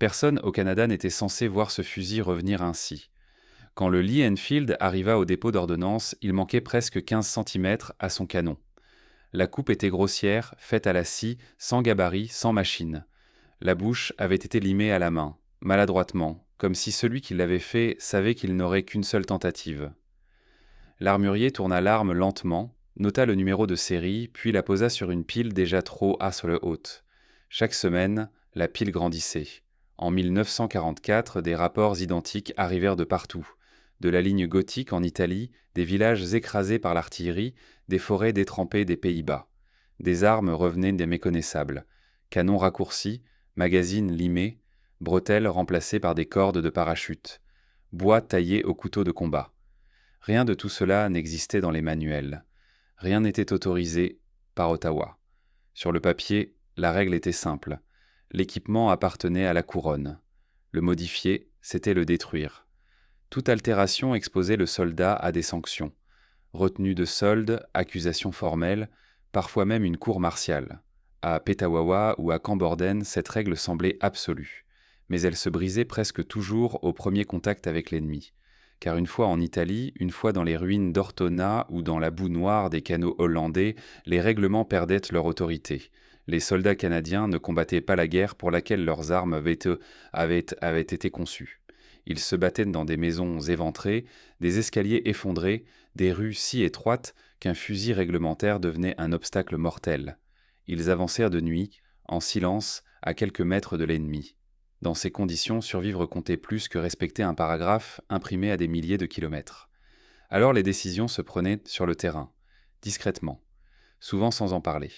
Personne au Canada n'était censé voir ce fusil revenir ainsi. Quand le Lee Enfield arriva au dépôt d'ordonnance, il manquait presque 15 centimètres à son canon. La coupe était grossière, faite à la scie, sans gabarit, sans machine. La bouche avait été limée à la main, maladroitement, comme si celui qui l'avait fait savait qu'il n'aurait qu'une seule tentative. L'armurier tourna l'arme lentement, nota le numéro de série, puis la posa sur une pile déjà trop haute. Chaque semaine, la pile grandissait. En 1944, des rapports identiques arrivèrent de partout. De la ligne gothique en Italie, des villages écrasés par l'artillerie, des forêts détrempées des Pays-Bas. Des armes revenaient des méconnaissables. Canons raccourcis, magazines limés, bretelles remplacées par des cordes de parachute, bois taillé au couteau de combat. Rien de tout cela n'existait dans les manuels. Rien n'était autorisé par Ottawa. Sur le papier, la règle était simple. L'équipement appartenait à la couronne. Le modifier, c'était le détruire. Toute altération exposait le soldat à des sanctions. Retenue de solde, accusation formelle, parfois même une cour martiale. À Petawawa ou à Camborden, cette règle semblait absolue. Mais elle se brisait presque toujours au premier contact avec l'ennemi. Car une fois en Italie, une fois dans les ruines d'Ortona ou dans la boue noire des canaux hollandais, les règlements perdaient leur autorité. Les soldats canadiens ne combattaient pas la guerre pour laquelle leurs armes avaient été conçues. Ils se battaient dans des maisons éventrées, des escaliers effondrés, des rues si étroites qu'un fusil réglementaire devenait un obstacle mortel. Ils avancèrent de nuit, en silence, à quelques mètres de l'ennemi. Dans ces conditions, survivre comptait plus que respecter un paragraphe imprimé à des milliers de kilomètres. Alors les décisions se prenaient sur le terrain, discrètement, souvent sans en parler.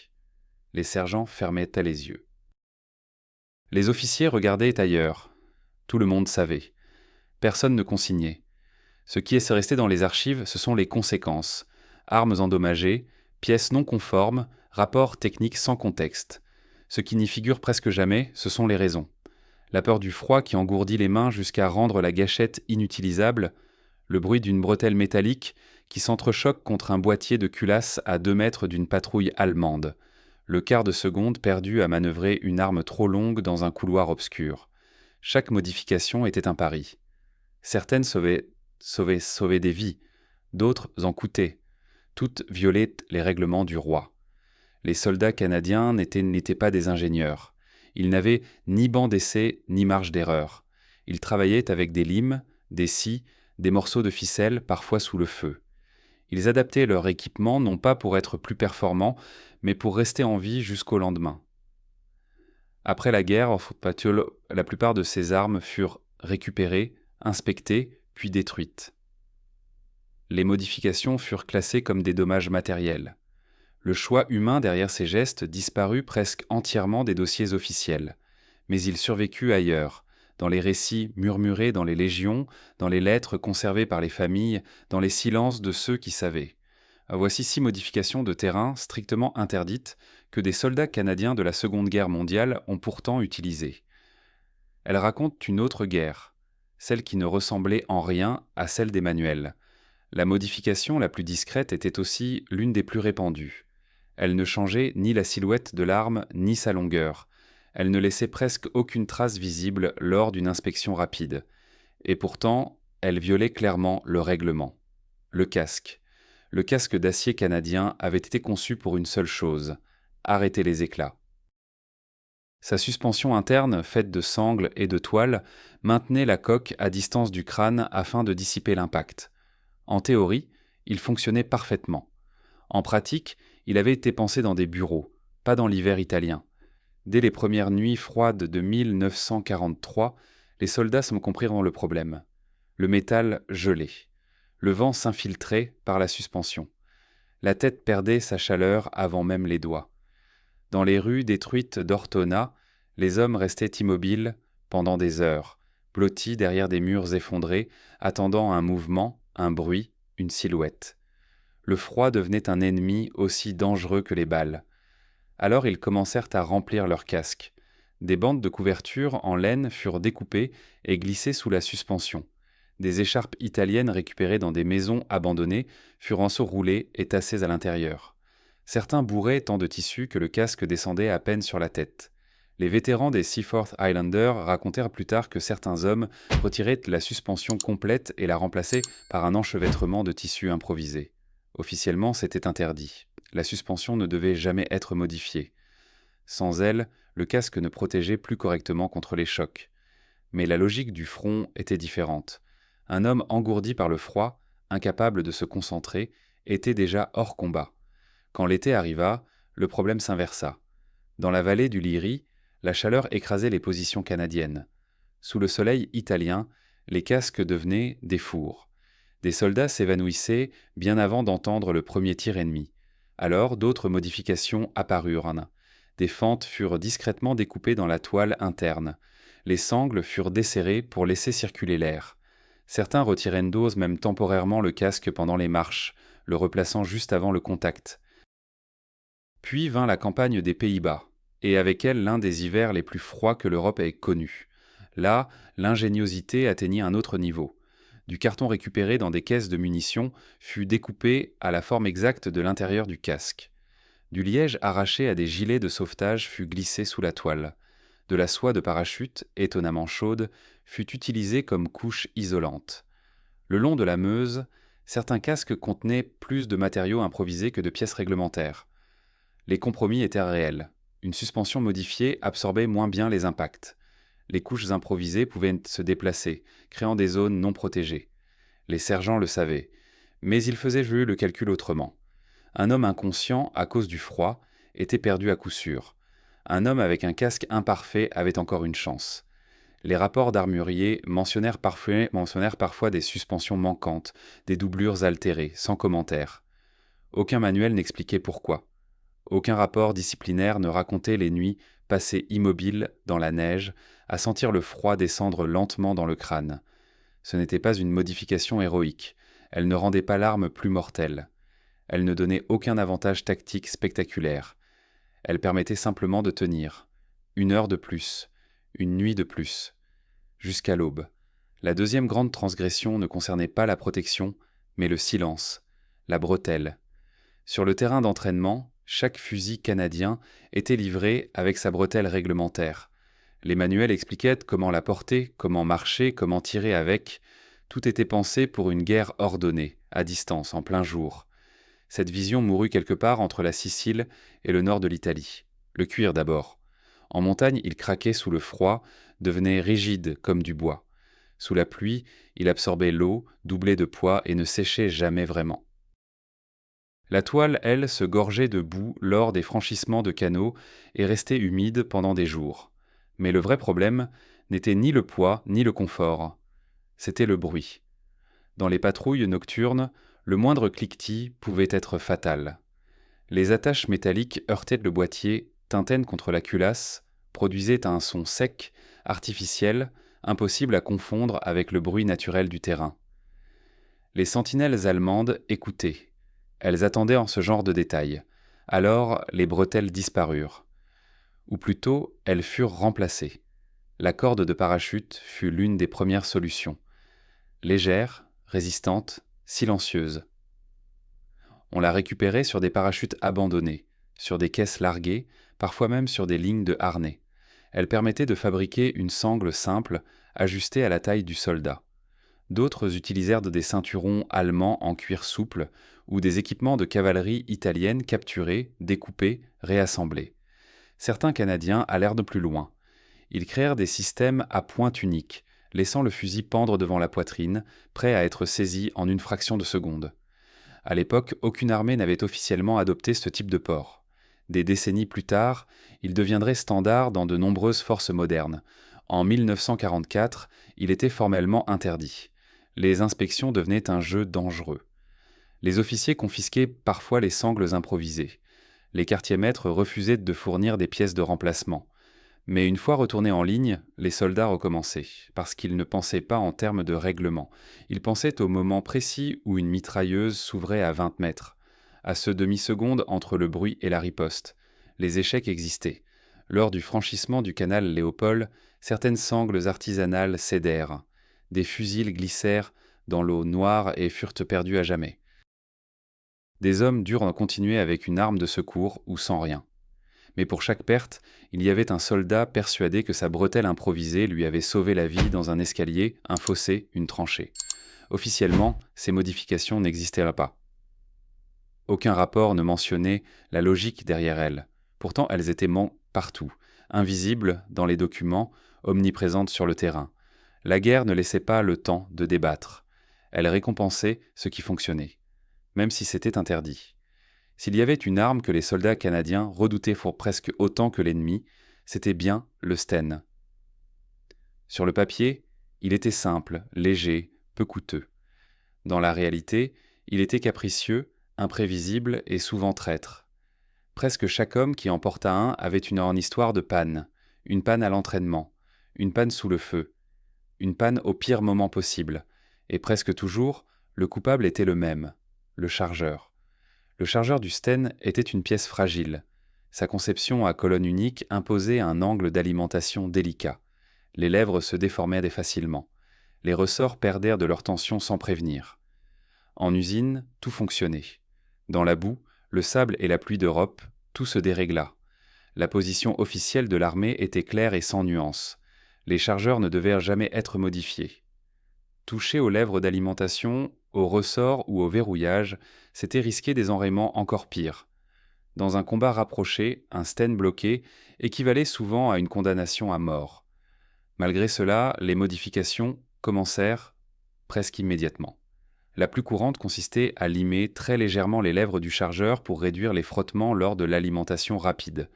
Les sergents fermaient les yeux. Les officiers regardaient ailleurs. Tout le monde savait. Personne ne consignait. Ce qui est resté dans les archives, ce sont les conséquences. Armes endommagées, pièces non conformes, rapports techniques sans contexte. Ce qui n'y figure presque jamais, ce sont les raisons. La peur du froid qui engourdit les mains jusqu'à rendre la gâchette inutilisable, le bruit d'une bretelle métallique qui s'entrechoque contre un boîtier de culasse à 2 mètres d'une patrouille allemande, le quart de seconde perdu à manœuvrer une arme trop longue dans un couloir obscur. Chaque modification était un pari. Certaines sauvaient des vies, d'autres en coûtaient. Toutes violaient les règlements du roi. Les soldats canadiens n'étaient pas des ingénieurs. Ils n'avaient ni banc d'essai ni marge d'erreur. Ils travaillaient avec des limes, des scies, des morceaux de ficelle, parfois sous le feu. Ils adaptaient leur équipement non pas pour être plus performants, mais pour rester en vie jusqu'au lendemain. Après la guerre, la plupart de ces armes furent récupérées, inspectées, puis détruites. Les modifications furent classées comme des dommages matériels. Le choix humain derrière ces gestes disparut presque entièrement des dossiers officiels. Mais il survécut ailleurs, dans les récits murmurés dans les légions, dans les lettres conservées par les familles, dans les silences de ceux qui savaient. Voici 6 modifications de terrain strictement interdites que des soldats canadiens de la Seconde Guerre mondiale ont pourtant utilisées. Elles racontent une autre guerre, celle qui ne ressemblait en rien à celle des manuels. La modification la plus discrète était aussi l'une des plus répandues. Elle ne changeait ni la silhouette de l'arme ni sa longueur. Elle ne laissait presque aucune trace visible lors d'une inspection rapide. Et pourtant, elle violait clairement le règlement. Le casque. Le casque d'acier canadien avait été conçu pour une seule chose, arrêter les éclats. Sa suspension interne, faite de sangles et de toile, maintenait la coque à distance du crâne afin de dissiper l'impact. En théorie, il fonctionnait parfaitement. En pratique, il avait été pensé dans des bureaux, pas dans l'hiver italien. Dès les premières nuits froides de 1943, les soldats s'en comprirent le problème. Le métal gelait. Le vent s'infiltrait par la suspension. La tête perdait sa chaleur avant même les doigts. Dans les rues détruites d'Ortona, les hommes restaient immobiles pendant des heures, blottis derrière des murs effondrés, attendant un mouvement, un bruit, une silhouette. Le froid devenait un ennemi aussi dangereux que les balles. Alors ils commencèrent à remplir leurs casques. Des bandes de couverture en laine furent découpées et glissées sous la suspension. Des écharpes italiennes récupérées dans des maisons abandonnées furent enroulées et tassées à l'intérieur. Certains bourraient tant de tissu que le casque descendait à peine sur la tête. Les vétérans des Seaforth Highlanders racontèrent plus tard que certains hommes retiraient la suspension complète et la remplaçaient par un enchevêtrement de tissu improvisé. Officiellement, c'était interdit. La suspension ne devait jamais être modifiée. Sans elle, le casque ne protégeait plus correctement contre les chocs. Mais la logique du front était différente. Un homme engourdi par le froid, incapable de se concentrer, était déjà hors combat. Quand l'été arriva, le problème s'inversa. Dans la vallée du Liri, la chaleur écrasait les positions canadiennes. Sous le soleil italien, les casques devenaient des fours. Des soldats s'évanouissaient bien avant d'entendre le premier tir ennemi. Alors d'autres modifications apparurent. Des fentes furent discrètement découpées dans la toile interne. Les sangles furent desserrées pour laisser circuler l'air. Certains retirèrent dose même temporairement le casque pendant les marches, le replaçant juste avant le contact. Puis vint la campagne des Pays-Bas, et avec elle l'un des hivers les plus froids que l'Europe ait connus. Là, l'ingéniosité atteignit un autre niveau. Du carton récupéré dans des caisses de munitions fut découpé à la forme exacte de l'intérieur du casque. Du liège arraché à des gilets de sauvetage fut glissé sous la toile. De la soie de parachute, étonnamment chaude, fut utilisée comme couche isolante. Le long de la Meuse, certains casques contenaient plus de matériaux improvisés que de pièces réglementaires. Les compromis étaient réels. Une suspension modifiée absorbait moins bien les impacts. Les couches improvisées pouvaient se déplacer, créant des zones non protégées. Les sergents le savaient, mais ils faisaient jouer le calcul autrement. Un homme inconscient, à cause du froid, était perdu à coup sûr. Un homme avec un casque imparfait avait encore une chance. Les rapports d'armuriers mentionnèrent parfois des suspensions manquantes, des doublures altérées, sans commentaire. Aucun manuel n'expliquait pourquoi. Aucun rapport disciplinaire ne racontait les nuits passées immobiles dans la neige, à sentir le froid descendre lentement dans le crâne. Ce n'était pas une modification héroïque. Elle ne rendait pas l'arme plus mortelle. Elle ne donnait aucun avantage tactique spectaculaire. Elle permettait simplement de tenir. 1 heure de plus, une nuit de plus, jusqu'à l'aube. La deuxième grande transgression ne concernait pas la protection, mais le silence, la bretelle. Sur le terrain d'entraînement, chaque fusil canadien était livré avec sa bretelle réglementaire. Les manuels expliquaient comment la porter, comment marcher, comment tirer avec. Tout était pensé pour une guerre ordonnée, à distance, en plein jour. Cette vision mourut quelque part entre la Sicile et le nord de l'Italie. Le cuir d'abord. En montagne, il craquait sous le froid, devenait rigide comme du bois. Sous la pluie, il absorbait l'eau, doublait de poids et ne séchait jamais vraiment. La toile, elle, se gorgeait de boue lors des franchissements de canaux et restait humide pendant des jours. Mais le vrai problème n'était ni le poids ni le confort. C'était le bruit. Dans les patrouilles nocturnes, le moindre cliquetis pouvait être fatal. Les attaches métalliques heurtaient le boîtier, tintaient contre la culasse, produisaient un son sec, artificiel, impossible à confondre avec le bruit naturel du terrain. Les sentinelles allemandes écoutaient. Elles attendaient en ce genre de détails. Alors, les bretelles disparurent. Ou plutôt, elles furent remplacées. La corde de parachute fut l'une des premières solutions. Légère, résistante, silencieuse. On la récupérait sur des parachutes abandonnés, sur des caisses larguées, parfois même sur des lignes de harnais. Elle permettait de fabriquer une sangle simple, ajustée à la taille du soldat. D'autres utilisèrent des ceinturons allemands en cuir souple ou des équipements de cavalerie italienne capturés, découpés, réassemblés. Certains Canadiens allèrent de plus loin. Ils créèrent des systèmes à pointe unique, laissant le fusil pendre devant la poitrine, prêt à être saisi en une fraction de seconde. À l'époque, aucune armée n'avait officiellement adopté ce type de port. Des décennies plus tard, il deviendrait standard dans de nombreuses forces modernes. En 1944, il était formellement interdit. Les inspections devenaient un jeu dangereux. Les officiers confisquaient parfois les sangles improvisées. Les quartiers-maîtres refusaient de fournir des pièces de remplacement. Mais une fois retournés en ligne, les soldats recommençaient, parce qu'ils ne pensaient pas en termes de règlement. Ils pensaient au moment précis où une mitrailleuse s'ouvrait à 20 mètres, à ce demi-seconde entre le bruit et la riposte. Les échecs existaient. Lors du franchissement du canal Léopold, certaines sangles artisanales cédèrent. Des fusils glissèrent dans l'eau noire et furent perdus à jamais. Des hommes durent continuer avec une arme de secours ou sans rien. Mais pour chaque perte, il y avait un soldat persuadé que sa bretelle improvisée lui avait sauvé la vie dans un escalier, un fossé, une tranchée. Officiellement, ces modifications n'existaient pas. Aucun rapport ne mentionnait la logique derrière elles. Pourtant, elles étaient partout, invisibles dans les documents, omniprésentes sur le terrain. La guerre ne laissait pas le temps de débattre. Elle récompensait ce qui fonctionnait, même si c'était interdit. S'il y avait une arme que les soldats canadiens redoutaient presque autant que l'ennemi, c'était bien le Sten. Sur le papier, il était simple, léger, peu coûteux. Dans la réalité, il était capricieux, imprévisible et souvent traître. Presque chaque homme qui en porta un avait une histoire de panne, une panne à l'entraînement, une panne sous le feu, une panne au pire moment possible, et presque toujours, le coupable était le même, le chargeur. Le chargeur du Sten était une pièce fragile. Sa conception à colonne unique imposait un angle d'alimentation délicat. Les lèvres se déformaient facilement. Les ressorts perdèrent de leur tension sans prévenir. En usine, tout fonctionnait. Dans la boue, le sable et la pluie d'Europe, tout se dérégla. La position officielle de l'armée était claire et sans nuance. Les chargeurs ne devaient jamais être modifiés. Toucher aux lèvres d'alimentation, au ressort ou au verrouillage, c'était risquer des enrayements encore pires. Dans un combat rapproché, un Sten bloqué équivalait souvent à une condamnation à mort. Malgré cela, les modifications commencèrent presque immédiatement. La plus courante consistait à limer très légèrement les lèvres du chargeur pour réduire les frottements lors de l'alimentation rapide.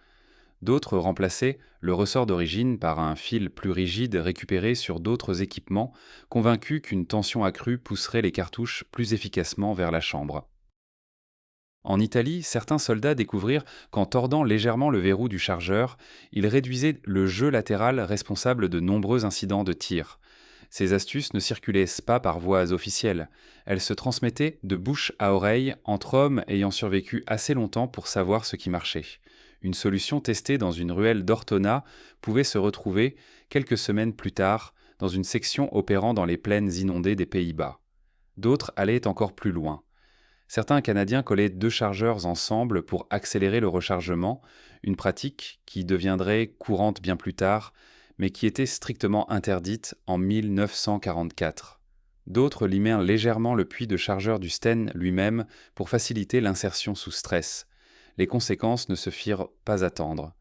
D'autres remplaçaient le ressort d'origine par un fil plus rigide récupéré sur d'autres équipements, convaincus qu'une tension accrue pousserait les cartouches plus efficacement vers la chambre. En Italie, certains soldats découvrirent qu'en tordant légèrement le verrou du chargeur, ils réduisaient le jeu latéral responsable de nombreux incidents de tir. Ces astuces ne circulaient pas par voies officielles. Elles se transmettaient de bouche à oreille entre hommes ayant survécu assez longtemps pour savoir ce qui marchait. Une solution testée dans une ruelle d'Ortona pouvait se retrouver, quelques semaines plus tard, dans une section opérant dans les plaines inondées des Pays-Bas. D'autres allaient encore plus loin. Certains Canadiens collaient 2 chargeurs ensemble pour accélérer le rechargement, une pratique qui deviendrait courante bien plus tard, mais qui était strictement interdite en 1944. D'autres limèrent légèrement le puits de chargeur du Sten lui-même pour faciliter l'insertion sous stress. Les conséquences ne se firent pas attendre.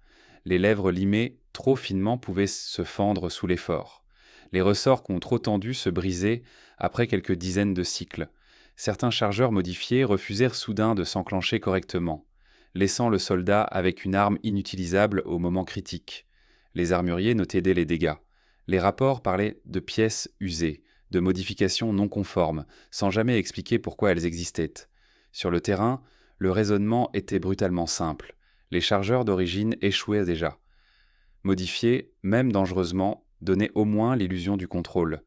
Les lèvres limées trop finement pouvaient se fendre sous l'effort. Les ressorts trop tendus se brisaient après quelques dizaines de cycles. Certains chargeurs modifiés refusèrent soudain de s'enclencher correctement, laissant le soldat avec une arme inutilisable au moment critique. Les armuriers notaient les dégâts. Les rapports parlaient de pièces usées, de modifications non conformes, sans jamais expliquer pourquoi elles existaient. Sur le terrain, le raisonnement était brutalement simple. Les chargeurs d'origine échouaient déjà. Modifier, même dangereusement, donnait au moins l'illusion du contrôle.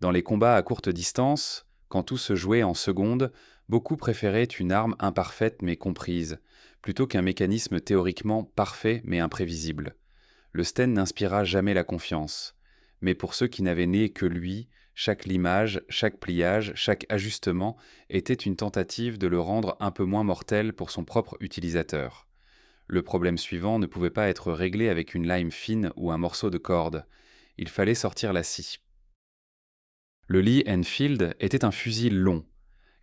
Dans les combats à courte distance, quand tout se jouait en secondes, beaucoup préféraient une arme imparfaite mais comprise, plutôt qu'un mécanisme théoriquement parfait mais imprévisible. Le Sten n'inspira jamais la confiance. Mais pour ceux qui n'avaient né que lui, chaque limage, chaque pliage, chaque ajustement était une tentative de le rendre un peu moins mortel pour son propre utilisateur. Le problème suivant ne pouvait pas être réglé avec une lime fine ou un morceau de corde. Il fallait sortir la scie. Le Lee Enfield était un fusil long,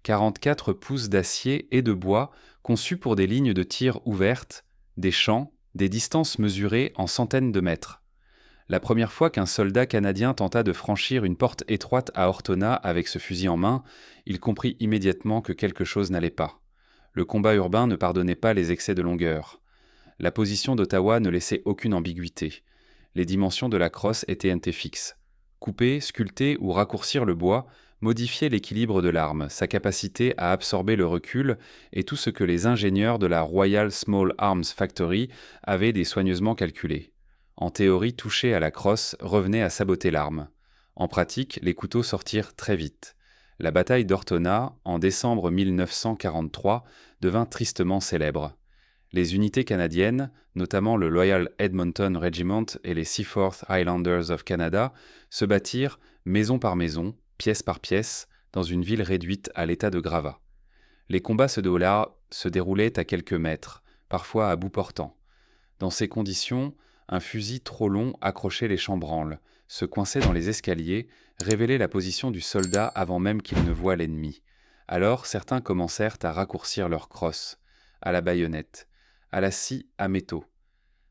44 pouces d'acier et de bois, conçu pour des lignes de tir ouvertes, des champs, des distances mesurées en centaines de mètres. La première fois qu'un soldat canadien tenta de franchir une porte étroite à Ortona avec ce fusil en main, il comprit immédiatement que quelque chose n'allait pas. Le combat urbain ne pardonnait pas les excès de longueur. La position d'Ottawa ne laissait aucune ambiguïté. Les dimensions de la crosse étaient fixes. Couper, sculpter ou raccourcir le bois modifiait l'équilibre de l'arme, sa capacité à absorber le recul et tout ce que les ingénieurs de la Royal Small Arms Factory avaient soigneusement calculé. En théorie, toucher à la crosse revenait à saboter l'arme. En pratique, les couteaux sortirent très vite. La bataille d'Ortona, en décembre 1943, devint tristement célèbre. Les unités canadiennes, notamment le Loyal Edmonton Regiment et les Seaforth Highlanders of Canada, se battirent maison par maison, pièce par pièce, dans une ville réduite à l'état de gravat. Les combats se déroulaient à quelques mètres, parfois à bout portant. Dans ces conditions, un fusil trop long accrochait les chambranles, se coinçait dans les escaliers, révélait la position du soldat avant même qu'il ne voie l'ennemi. Alors certains commencèrent à raccourcir leurs crosses, à la baïonnette, à la scie à métaux,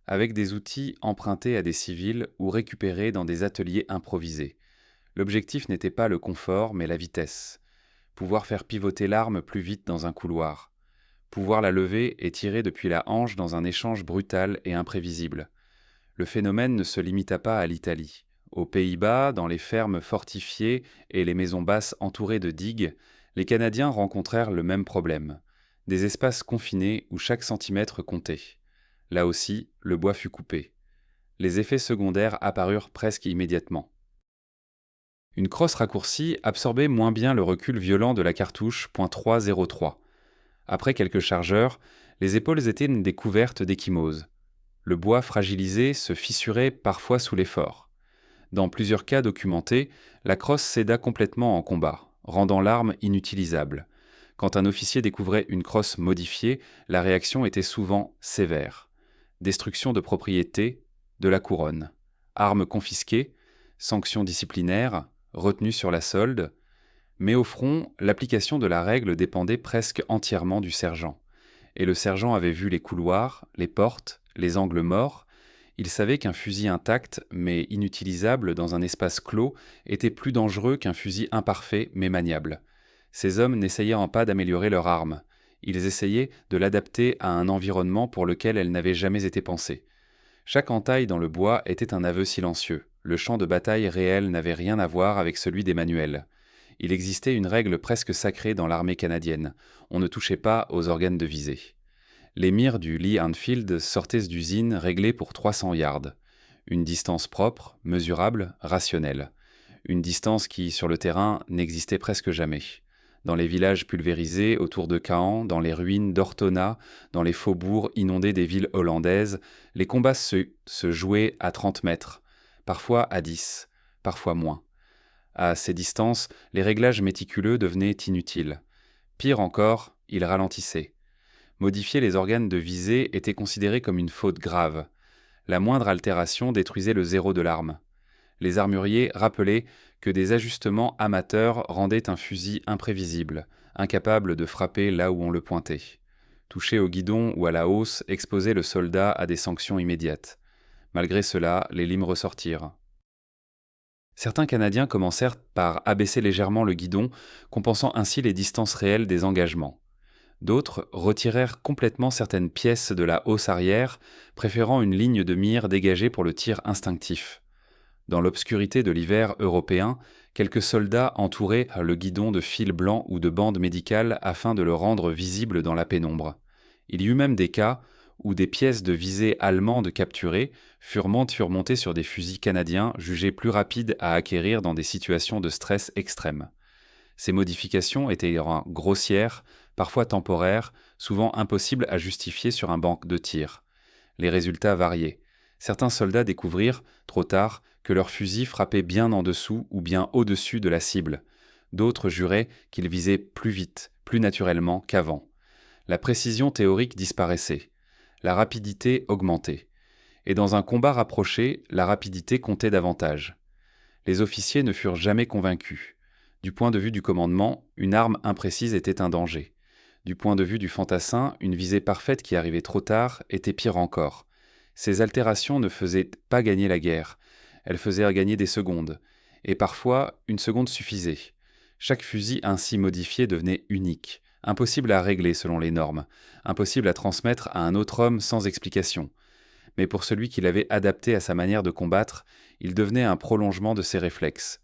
avec des outils empruntés à des civils ou récupérés dans des ateliers improvisés. L'objectif n'était pas le confort, mais la vitesse. Pouvoir faire pivoter l'arme plus vite dans un couloir. Pouvoir la lever et tirer depuis la hanche dans un échange brutal et imprévisible. Le phénomène ne se limita pas à l'Italie. Aux Pays-Bas, dans les fermes fortifiées et les maisons basses entourées de digues, les Canadiens rencontrèrent le même problème. Des espaces confinés où chaque centimètre comptait. Là aussi, le bois fut coupé. Les effets secondaires apparurent presque immédiatement. Une crosse raccourcie absorbait moins bien le recul violent de la cartouche .303. Après quelques chargeurs, les épaules étaient découvertes d'ecchymoses. Le bois fragilisé se fissurait parfois sous l'effort. Dans plusieurs cas documentés, la crosse céda complètement en combat, rendant l'arme inutilisable. Quand un officier découvrait une crosse modifiée, la réaction était souvent sévère. Destruction de propriété, de la couronne. Armes confisquées, sanctions disciplinaires, retenues sur la solde. Mais au front, l'application de la règle dépendait presque entièrement du sergent. Et le sergent avait vu les couloirs, les portes, les angles morts. Il savait qu'un fusil intact, mais inutilisable dans un espace clos, était plus dangereux qu'un fusil imparfait, mais maniable. Ces hommes n'essayaient pas d'améliorer leur arme. Ils essayaient de l'adapter à un environnement pour lequel elle n'avait jamais été pensée. Chaque entaille dans le bois était un aveu silencieux. Le champ de bataille réel n'avait rien à voir avec celui des manuels. Il existait une règle presque sacrée dans l'armée canadienne. On ne touchait pas aux organes de visée. Les mires du Lee Enfield sortaient d'usine réglées pour 300 yards. Une distance propre, mesurable, rationnelle. Une distance qui, sur le terrain, n'existait presque jamais. Dans les villages pulvérisés autour de Caen, dans les ruines d'Ortona, dans les faubourgs inondés des villes hollandaises, les combats se jouaient à 30 mètres, parfois à 10, parfois moins. À ces distances, les réglages méticuleux devenaient inutiles. Pire encore, ils ralentissaient. Modifier les organes de visée était considéré comme une faute grave. La moindre altération détruisait le zéro de l'arme. Les armuriers rappelaient que des ajustements amateurs rendaient un fusil imprévisible, incapable de frapper là où on le pointait. Toucher au guidon ou à la hausse exposait le soldat à des sanctions immédiates. Malgré cela, les limes ressortirent. Certains Canadiens commencèrent par abaisser légèrement le guidon, compensant ainsi les distances réelles des engagements. D'autres retirèrent complètement certaines pièces de la hausse arrière, préférant une ligne de mire dégagée pour le tir instinctif. Dans l'obscurité de l'hiver européen, quelques soldats entouraient le guidon de fils blancs ou de bandes médicales afin de le rendre visible dans la pénombre. Il y eut même des cas où des pièces de visée allemandes capturées furent montées sur des fusils canadiens jugés plus rapides à acquérir dans des situations de stress extrême. Ces modifications étaient grossières, parfois temporaires, souvent impossibles à justifier sur un banc de tir. Les résultats variaient. Certains soldats découvrirent, trop tard, que leur fusil frappait bien en dessous ou bien au-dessus de la cible. D'autres juraient qu'ils visaient plus vite, plus naturellement qu'avant. La précision théorique disparaissait. La rapidité augmentait. Et dans un combat rapproché, la rapidité comptait davantage. Les officiers ne furent jamais convaincus. Du point de vue du commandement, une arme imprécise était un danger. Du point de vue du fantassin, une visée parfaite qui arrivait trop tard était pire encore. Ces altérations ne faisaient pas gagner la guerre. Elles faisaient gagner des secondes. Et parfois, une seconde suffisait. Chaque fusil ainsi modifié devenait unique, impossible à régler selon les normes, impossible à transmettre à un autre homme sans explication. Mais pour celui qui l'avait adapté à sa manière de combattre, il devenait un prolongement de ses réflexes.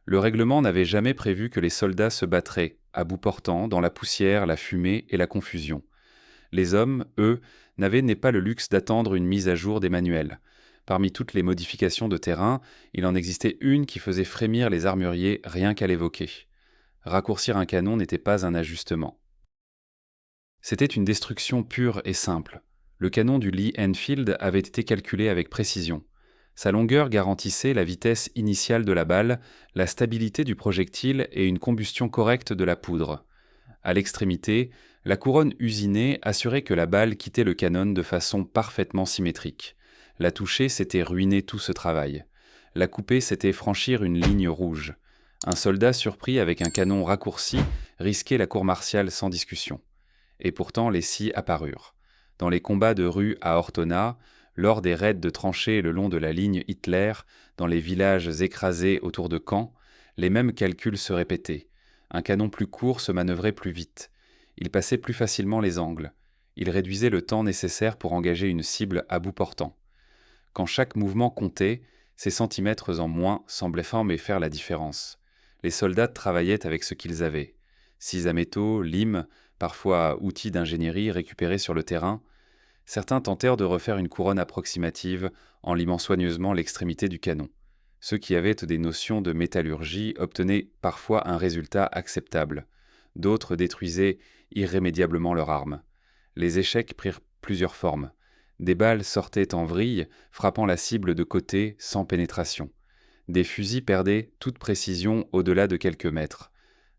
Le règlement n'avait jamais prévu que les soldats se battraient, à bout portant, dans la poussière, la fumée et la confusion. Les hommes, eux, n'avaient pas le luxe d'attendre une mise à jour des manuels. Parmi toutes les modifications de terrain, il en existait une qui faisait frémir les armuriers rien qu'à l'évoquer. Raccourcir un canon n'était pas un ajustement. C'était une destruction pure et simple. Le canon du Lee Enfield avait été calculé avec précision. Sa longueur garantissait la vitesse initiale de la balle, la stabilité du projectile et une combustion correcte de la poudre. À l'extrémité, la couronne usinée assurait que la balle quittait le canon de façon parfaitement symétrique. La toucher, c'était ruiner tout ce travail. La couper, c'était franchir une ligne rouge. Un soldat surpris avec un canon raccourci risquait la cour martiale sans discussion. Et pourtant, les scies apparurent. Dans les combats de rue à Ortona, lors des raids de tranchées le long de la ligne Hitler, dans les villages écrasés autour de Caen, les mêmes calculs se répétaient. Un canon plus court se manœuvrait plus vite. Il passait plus facilement les angles. Il réduisait le temps nécessaire pour engager une cible à bout portant. Quand chaque mouvement comptait, ces centimètres en moins semblaient former faire la différence. Les soldats travaillaient avec ce qu'ils avaient. Scies à métaux, limes, parfois outils d'ingénierie récupérés sur le terrain. Certains tentèrent de refaire une couronne approximative en limant soigneusement l'extrémité du canon. Ceux qui avaient des notions de métallurgie obtenaient parfois un résultat acceptable. D'autres détruisaient irrémédiablement leur arme. Les échecs prirent plusieurs formes. Des balles sortaient en vrille, frappant la cible de côté sans pénétration. Des fusils perdaient toute précision au-delà de quelques mètres.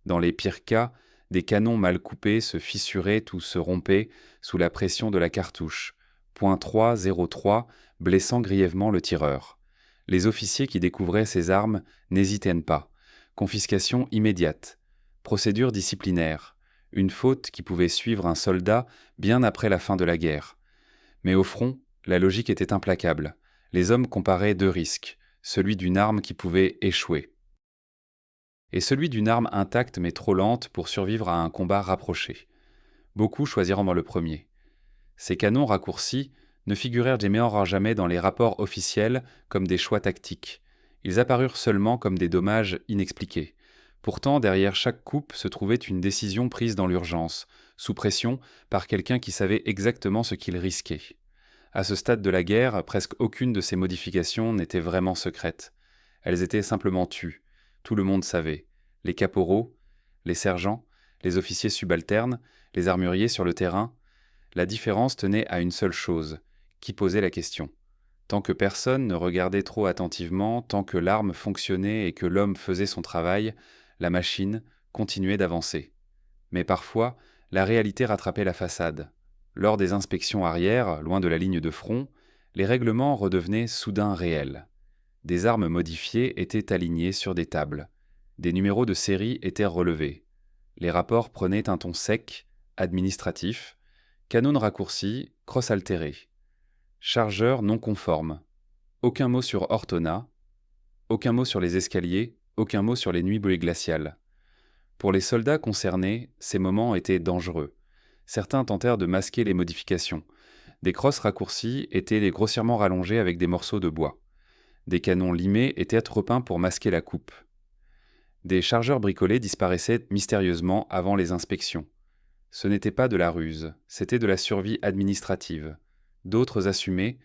Dans les pires cas, des canons mal coupés se fissuraient ou se rompaient sous la pression de la cartouche. .303, blessant grièvement le tireur. Les officiers qui découvraient ces armes n'hésitaient pas. Confiscation immédiate. Procédure disciplinaire. Une faute qui pouvait suivre un soldat bien après la fin de la guerre. Mais au front, la logique était implacable. Les hommes comparaient deux risques, celui d'une arme qui pouvait échouer, et celui d'une arme intacte mais trop lente pour survivre à un combat rapproché. Beaucoup choisiront dans le premier. Ces canons raccourcis ne figurèrent jamais dans les rapports officiels comme des choix tactiques. Ils apparurent seulement comme des dommages inexpliqués. Pourtant, derrière chaque coupe se trouvait une décision prise dans l'urgence, sous pression par quelqu'un qui savait exactement ce qu'il risquait. À ce stade de la guerre, presque aucune de ces modifications n'était vraiment secrète. Elles étaient simplement tues. Tout le monde savait. Les caporaux, les sergents, les officiers subalternes, les armuriers sur le terrain. La différence tenait à une seule chose, qui posait la question. Tant que personne ne regardait trop attentivement, tant que l'arme fonctionnait et que l'homme faisait son travail, la machine continuait d'avancer. Mais parfois, la réalité rattrapait la façade. Lors des inspections arrière, loin de la ligne de front, les règlements redevenaient soudain réels. Des armes modifiées étaient alignées sur des tables. Des numéros de série étaient relevés. Les rapports prenaient un ton sec, administratif, canon raccourci, crosse altérée. Chargeur non conforme. Aucun mot sur Ortona, aucun mot sur les escaliers, aucun mot sur les nuits bleues glaciales. Pour les soldats concernés, ces moments étaient dangereux. Certains tentèrent de masquer les modifications. Des crosses raccourcies étaient grossièrement rallongées avec des morceaux de bois. Des canons limés étaient repeints pour masquer la coupe. Des chargeurs bricolés disparaissaient mystérieusement avant les inspections. Ce n'était pas de la ruse, c'était de la survie administrative. D'autres assumaient,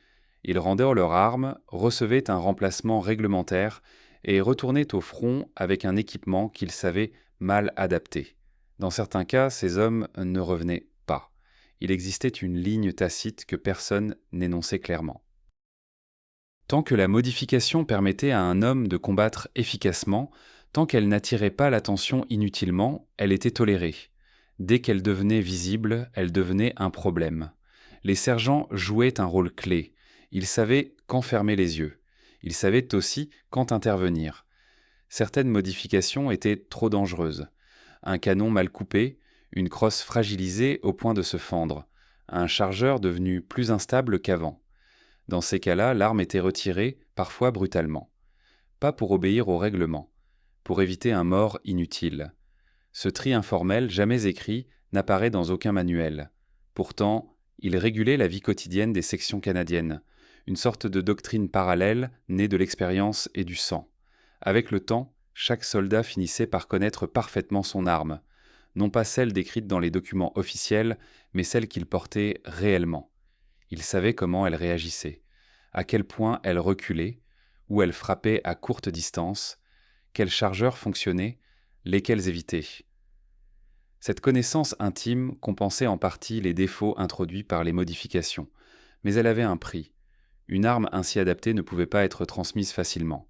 ils rendaient leur arme, recevaient un remplacement réglementaire et retournaient au front avec un équipement qu'ils savaient mal adapté. Dans certains cas, ces hommes ne revenaient pas. Il existait une ligne tacite que personne n'énonçait clairement. Tant que la modification permettait à un homme de combattre efficacement, tant qu'elle n'attirait pas l'attention inutilement, elle était tolérée. Dès qu'elle devenait visible, elle devenait un problème. Les sergents jouaient un rôle clé. Ils savaient quand fermer les yeux. Ils savaient aussi quand intervenir. Certaines modifications étaient trop dangereuses. Un canon mal coupé, une crosse fragilisée au point de se fendre, un chargeur devenu plus instable qu'avant. Dans ces cas-là, l'arme était retirée, parfois brutalement. Pas pour obéir au règlement, pour éviter un mort inutile. Ce tri informel, jamais écrit, n'apparaît dans aucun manuel. Pourtant, il régulait la vie quotidienne des sections canadiennes, une sorte de doctrine parallèle née de l'expérience et du sang. Avec le temps, chaque soldat finissait par connaître parfaitement son arme, non pas celle décrite dans les documents officiels, mais celle qu'il portait réellement. Il savait comment elle réagissait, à quel point elle reculait, où elle frappait à courte distance, quels chargeurs fonctionnaient, lesquels éviter. Cette connaissance intime compensait en partie les défauts introduits par les modifications, mais elle avait un prix. Une arme ainsi adaptée ne pouvait pas être transmise facilement.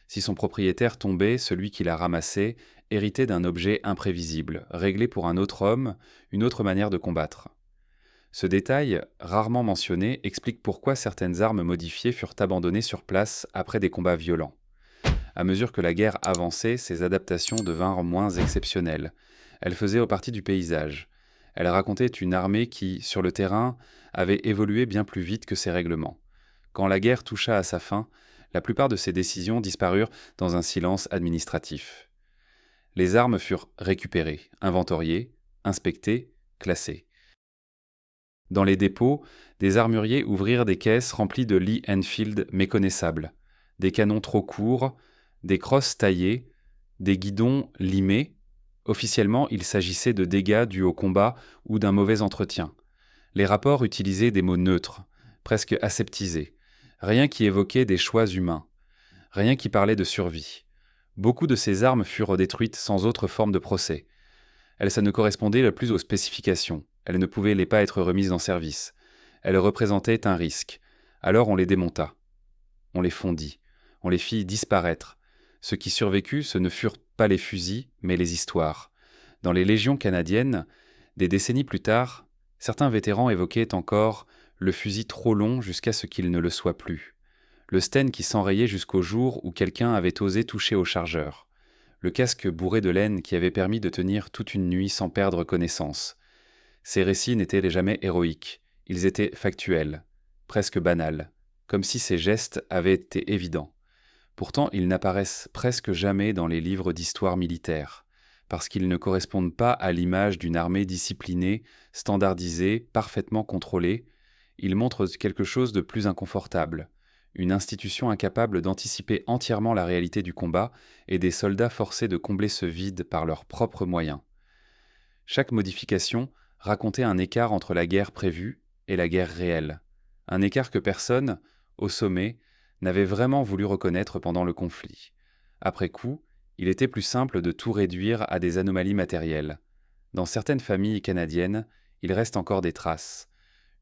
Si son propriétaire tombait, celui qui l'a ramassé héritait d'un objet imprévisible, réglé pour un autre homme, une autre manière de combattre. Ce détail, rarement mentionné, explique pourquoi certaines armes modifiées furent abandonnées sur place après des combats violents. À mesure que la guerre avançait, ces adaptations devinrent moins exceptionnelles. Elles faisaient partie du paysage. Elles racontaient une armée qui, sur le terrain, avait évolué bien plus vite que ses règlements. Quand la guerre toucha à sa fin, la plupart de ces décisions disparurent dans un silence administratif. Les armes furent récupérées, inventoriées, inspectées, classées. Dans les dépôts, des armuriers ouvrirent des caisses remplies de Lee Enfield méconnaissables, des canons trop courts, des crosses taillées, des guidons limés. Officiellement, il s'agissait de dégâts dus au combat ou d'un mauvais entretien. Les rapports utilisaient des mots neutres, presque aseptisés, rien qui évoquait des choix humains, rien qui parlait de survie. Beaucoup de ces armes furent détruites sans autre forme de procès. Elles ne correspondaient plus aux spécifications. Elles ne pouvaient pas être remises en service. Elles représentaient un risque. Alors on les démonta. On les fondit. On les fit disparaître. Ce qui survécut, ce ne furent pas les fusils, mais les histoires. Dans les légions canadiennes, des décennies plus tard, certains vétérans évoquaient encore le fusil trop long jusqu'à ce qu'il ne le soit plus. Le Sten qui s'enrayait jusqu'au jour où quelqu'un avait osé toucher au chargeur. Le casque bourré de laine qui avait permis de tenir toute une nuit sans perdre connaissance. Ces récits n'étaient jamais héroïques, ils étaient factuels, presque banals, comme si ces gestes avaient été évidents. Pourtant, ils n'apparaissent presque jamais dans les livres d'histoire militaire, parce qu'ils ne correspondent pas à l'image d'une armée disciplinée, standardisée, parfaitement contrôlée. Ils montrent quelque chose de plus inconfortable, une institution incapable d'anticiper entièrement la réalité du combat et des soldats forcés de combler ce vide par leurs propres moyens. Chaque modification racontait un écart entre la guerre prévue et la guerre réelle, un écart que personne, au sommet, n'avait vraiment voulu reconnaître pendant le conflit. Après coup, il était plus simple de tout réduire à des anomalies matérielles. Dans certaines familles canadiennes, il reste encore des traces.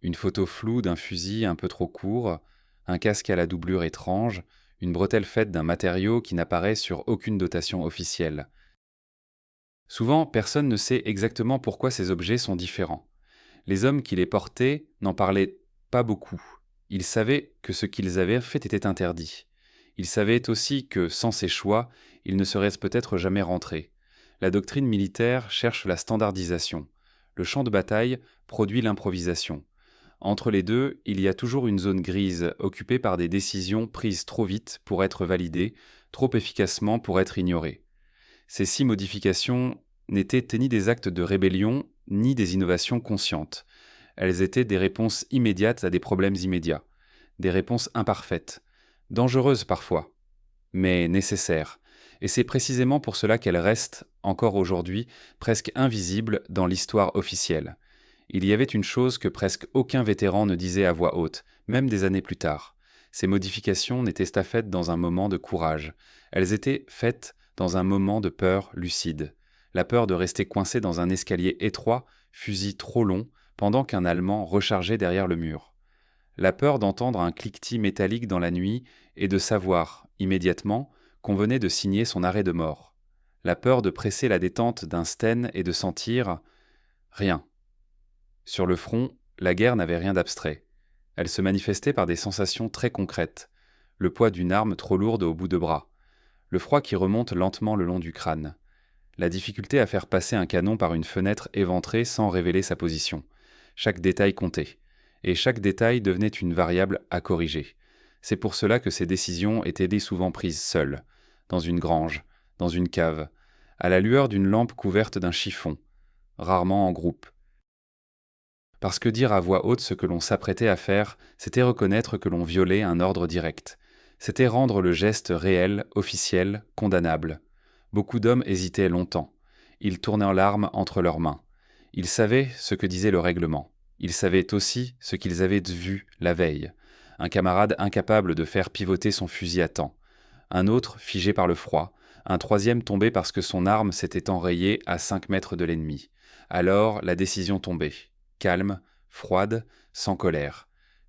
Une photo floue d'un fusil un peu trop court, un casque à la doublure étrange, une bretelle faite d'un matériau qui n'apparaît sur aucune dotation officielle. Souvent, personne ne sait exactement pourquoi ces objets sont différents. Les hommes qui les portaient n'en parlaient pas beaucoup. Ils savaient que ce qu'ils avaient fait était interdit. Ils savaient aussi que, sans ces choix, ils ne seraient peut-être jamais rentrés. La doctrine militaire cherche la standardisation. Le champ de bataille produit l'improvisation. Entre les deux, il y a toujours une zone grise, occupée par des décisions prises trop vite pour être validées, trop efficacement pour être ignorées. Ces 6 modifications n'étaient ni des actes de rébellion, ni des innovations conscientes. Elles étaient des réponses immédiates à des problèmes immédiats, des réponses imparfaites, dangereuses parfois, mais nécessaires. Et c'est précisément pour cela qu'elles restent, encore aujourd'hui, presque invisibles dans l'histoire officielle. Il y avait une chose que presque aucun vétéran ne disait à voix haute, même des années plus tard. Ces modifications n'étaient pas faites dans un moment de courage. Elles étaient faites dans un moment de peur lucide. La peur de rester coincé dans un escalier étroit, fusil trop long, pendant qu'un Allemand rechargeait derrière le mur. La peur d'entendre un cliquetis métallique dans la nuit et de savoir, immédiatement, qu'on venait de signer son arrêt de mort. La peur de presser la détente d'un Sten et de sentir rien. Sur le front, la guerre n'avait rien d'abstrait. Elle se manifestait par des sensations très concrètes. Le poids d'une arme trop lourde au bout de bras. Le froid qui remonte lentement le long du crâne. La difficulté à faire passer un canon par une fenêtre éventrée sans révéler sa position. Chaque détail comptait. Et chaque détail devenait une variable à corriger. C'est pour cela que ces décisions étaient souvent prises seules, dans une grange, dans une cave, à la lueur d'une lampe couverte d'un chiffon, rarement en groupe. Parce que dire à voix haute ce que l'on s'apprêtait à faire, c'était reconnaître que l'on violait un ordre direct. C'était rendre le geste réel, officiel, condamnable. Beaucoup d'hommes hésitaient longtemps. Ils tournaient l'arme entre leurs mains. Ils savaient ce que disait le règlement. Ils savaient aussi ce qu'ils avaient vu la veille. Un camarade incapable de faire pivoter son fusil à temps. Un autre figé par le froid. Un troisième tombé parce que son arme s'était enrayée à 5 mètres de l'ennemi. Alors la décision tombait. Calme, froide, sans colère.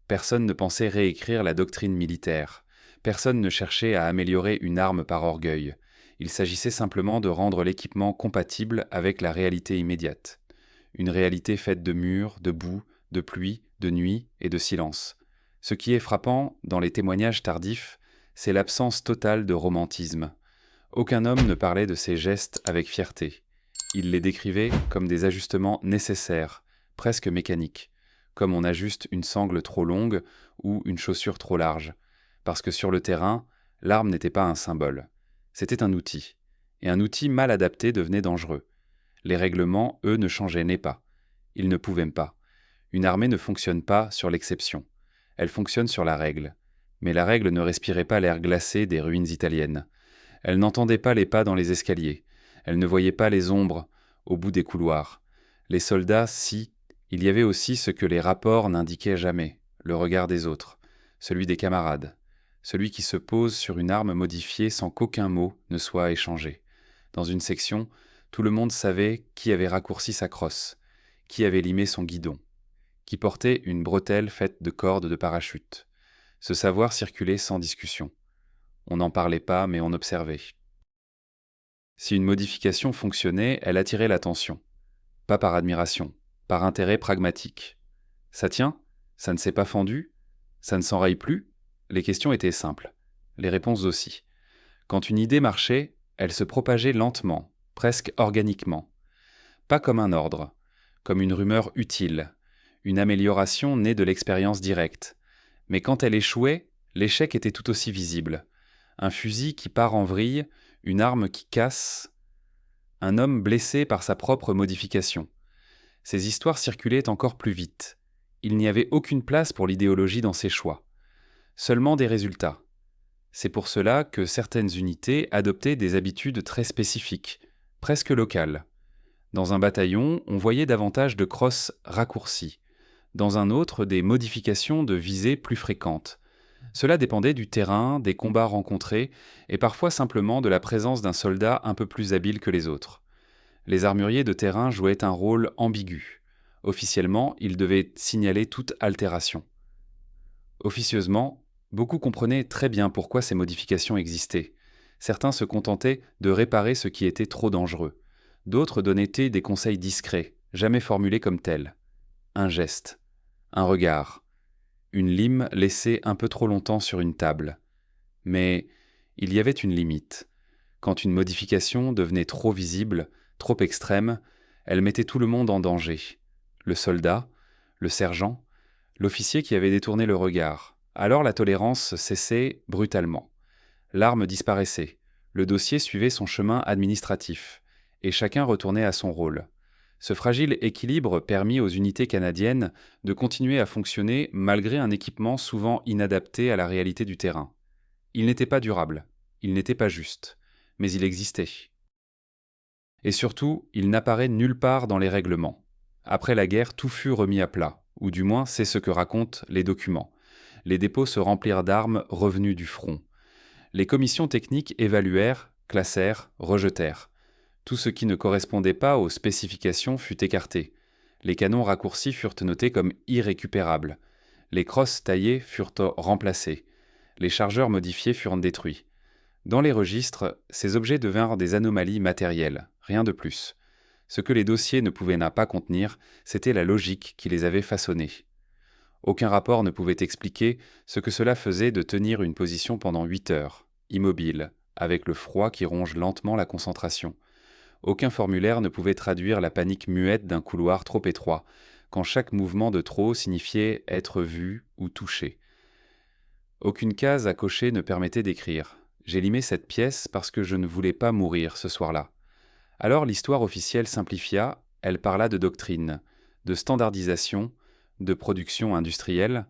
Personne ne pensait réécrire la doctrine militaire. Personne ne cherchait à améliorer une arme par orgueil. Il s'agissait simplement de rendre l'équipement compatible avec la réalité immédiate. Une réalité faite de murs, de boue, de pluie, de nuit et de silence. Ce qui est frappant dans les témoignages tardifs, c'est l'absence totale de romantisme. Aucun homme ne parlait de ses gestes avec fierté. Il les décrivait comme des ajustements nécessaires, presque mécaniques, comme on ajuste une sangle trop longue ou une chaussure trop large. Parce que sur le terrain, l'arme n'était pas un symbole. C'était un outil. Et un outil mal adapté devenait dangereux. Les règlements, eux, ne changeaient pas. Ils ne pouvaient pas. Une armée ne fonctionne pas sur l'exception. Elle fonctionne sur la règle. Mais la règle ne respirait pas l'air glacé des ruines italiennes. Elle n'entendait pas les pas dans les escaliers. Elle ne voyait pas les ombres au bout des couloirs. Les soldats, si, il y avait aussi ce que les rapports n'indiquaient jamais, le regard des autres, celui des camarades, celui qui se pose sur une arme modifiée sans qu'aucun mot ne soit échangé. Dans une section, tout le monde savait qui avait raccourci sa crosse, qui avait limé son guidon, qui portait une bretelle faite de cordes de parachute. Ce savoir circulait sans discussion. On n'en parlait pas, mais on observait. Si une modification fonctionnait, elle attirait l'attention. Pas par admiration, par intérêt pragmatique. Ça tient? Ça ne s'est pas fendu? Ça ne s'enraye plus? Les questions étaient simples. Les réponses aussi. Quand une idée marchait, elle se propageait lentement, presque organiquement. Pas comme un ordre, comme une rumeur utile, une amélioration née de l'expérience directe. Mais quand elle échouait, l'échec était tout aussi visible. Un fusil qui part en vrille, une arme qui casse, un homme blessé par sa propre modification. Ces histoires circulaient encore plus vite. Il n'y avait aucune place pour l'idéologie dans ces choix. Seulement des résultats. C'est pour cela que certaines unités adoptaient des habitudes très spécifiques, presque locales. Dans un bataillon, on voyait davantage de crosses raccourcies. Dans un autre, des modifications de visée plus fréquentes. Cela dépendait du terrain, des combats rencontrés, et parfois simplement de la présence d'un soldat un peu plus habile que les autres. Les armuriers de terrain jouaient un rôle ambigu. Officiellement, ils devaient signaler toute altération. Officieusement, beaucoup comprenaient très bien pourquoi ces modifications existaient. Certains se contentaient de réparer ce qui était trop dangereux. D'autres donnaient des conseils discrets, jamais formulés comme tels. Un geste, un regard, une lime laissée un peu trop longtemps sur une table. Mais il y avait une limite. Quand une modification devenait trop visible, trop extrême, elle mettait tout le monde en danger. Le soldat, le sergent, l'officier qui avait détourné le regard. Alors la tolérance cessait brutalement. L'arme disparaissait. Le dossier suivait son chemin administratif. Et chacun retournait à son rôle. Ce fragile équilibre permit aux unités canadiennes de continuer à fonctionner malgré un équipement souvent inadapté à la réalité du terrain. Il n'était pas durable, il n'était pas juste, mais il existait. Et surtout, il n'apparaît nulle part dans les règlements. Après la guerre, tout fut remis à plat, ou du moins c'est ce que racontent les documents. Les dépôts se remplirent d'armes revenues du front. Les commissions techniques évaluèrent, classèrent, rejetèrent. Tout ce qui ne correspondait pas aux spécifications fut écarté. Les canons raccourcis furent notés comme irrécupérables. Les crosses taillées furent remplacées. Les chargeurs modifiés furent détruits. Dans les registres, ces objets devinrent des anomalies matérielles, rien de plus. Ce que les dossiers ne pouvaient pas contenir, c'était la logique qui les avait façonnés. Aucun rapport ne pouvait expliquer ce que cela faisait de tenir une position pendant 8 heures, immobile, avec le froid qui ronge lentement la concentration. Aucun formulaire ne pouvait traduire la panique muette d'un couloir trop étroit, quand chaque mouvement de trop signifiait être vu ou touché. Aucune case à cocher ne permettait d'écrire. J'ai limé cette pièce parce que je ne voulais pas mourir ce soir-là. Alors l'histoire officielle simplifia, elle parla de doctrine, de standardisation, de production industrielle.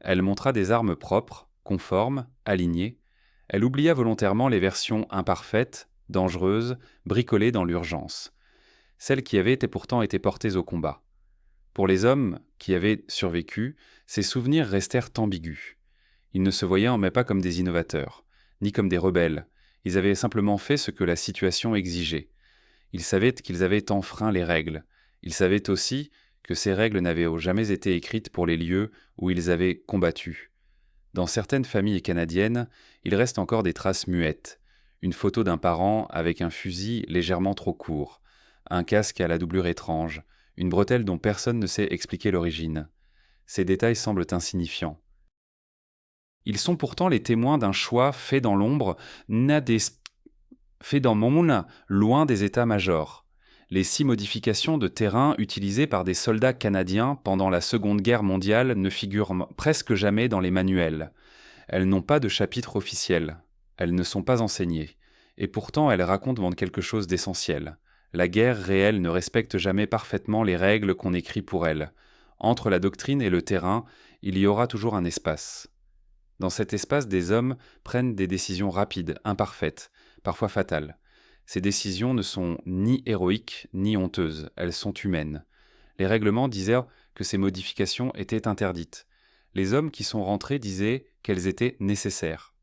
Elle montra des armes propres, conformes, alignées. Elle oublia volontairement les versions imparfaites, dangereuses, bricolées dans l'urgence. Celles qui avaient pourtant été portées au combat. Pour les hommes qui avaient survécu, ces souvenirs restèrent ambigus. Ils ne se voyaient en même pas comme des innovateurs, ni comme des rebelles. Ils avaient simplement fait ce que la situation exigeait. Ils savaient qu'ils avaient enfreint les règles. Ils savaient aussi que ces règles n'avaient jamais été écrites pour les lieux où ils avaient combattu. Dans certaines familles canadiennes, il reste encore des traces muettes. Une photo d'un parent avec un fusil légèrement trop court, un casque à la doublure étrange, une bretelle dont personne ne sait expliquer l'origine. Ces détails semblent insignifiants. Ils sont pourtant les témoins d'un choix fait dans l'ombre, fait dans Momoun, loin des états-majors. Les 6 modifications de terrain utilisées par des soldats canadiens pendant la Seconde Guerre mondiale ne figurent presque jamais dans les manuels. Elles n'ont pas de chapitre officiel. Elles ne sont pas enseignées. Et pourtant, elles racontent quelque chose d'essentiel. La guerre réelle ne respecte jamais parfaitement les règles qu'on écrit pour elle. Entre la doctrine et le terrain, il y aura toujours un espace. Dans cet espace, des hommes prennent des décisions rapides, imparfaites, parfois fatales. Ces décisions ne sont ni héroïques ni honteuses, elles sont humaines. Les règlements disaient que ces modifications étaient interdites. Les hommes qui sont rentrés disaient qu'elles étaient nécessaires.